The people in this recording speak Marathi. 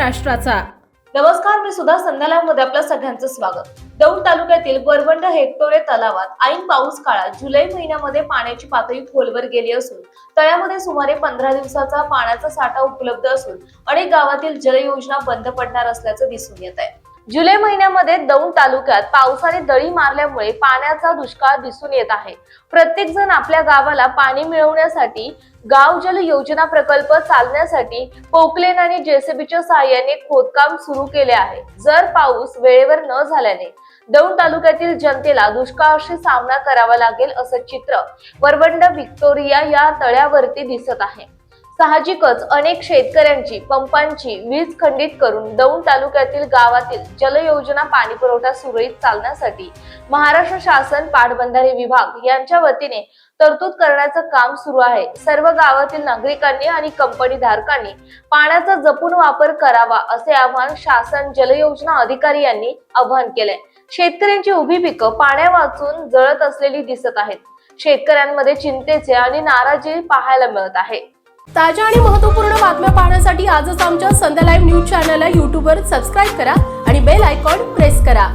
महाराष्ट्राचा। नमस्कार, मी सुधा संध्यामध्ये आपलं सगळ्यांचं स्वागत। दौंड तालुक्यातील वरवंड हेक्टोरे तलावात ऐन पाऊस काळात जुलै महिन्यामध्ये पाण्याची पातळी खोलवर गेली असून तळ्यामध्ये सुमारे 15 दिवसाचा पाण्याचा साठा उपलब्ध असून अनेक गावातील जलयोजना बंद पडणार असल्याचं दिसून येत आहे। जुलै महिन्यामध्ये दौंड तालुक्यात पावसाने दडी मारल्यामुळे पाण्याचा दुष्काळ दिसून येत आहे। प्रत्येक जण आपल्या गावाला पाणी मिळवण्यासाठी गाव जल योजना प्रकल्प चालण्यासाठी पोकलेन आणि जेसीबीच्या सहाय्याने खोदकाम सुरू केले आहे। जर पाऊस वेळेवर न झाल्याने दौंड तालुक्यातील जनतेला दुष्काळाशी सामना करावा लागेल असं चित्र वरवंड व्हिक्टोरिया या तळ्यावरती दिसत आहे। साहजिकच अनेक शेतकऱ्यांची पंपांची वीज खंडित करून दौंड तालुक्यातील गावातील जलयोजना पाणी पुरवठा सुरळीत चालण्यासाठी महाराष्ट्र शासन पाटबंधारे विभाग यांच्या वतीने तरतूद करण्याचं काम सुरू आहे। सर्व गावातील नागरिकांनी आणि कंपनी धारकांनी पाण्याचा जपून वापर करावा असे आवाहन शासन जलयोजना अधिकारी यांनी आवाहन केलंय। शेतकऱ्यांची उभी पिकं पाण्या वाचून जळत असलेली दिसत आहेत। शेतकऱ्यांमध्ये चिंतेचे आणि नाराजी पाहायला मिळत आहे। ताज्या आणि महत्त्वपूर्ण बातम्या पाहण्यासाठी आजच आमच्या संध्या लाईव्ह न्यूज चॅनलला YouTube वर सबस्क्राइब करा आणि बेल आयकॉन प्रेस करा।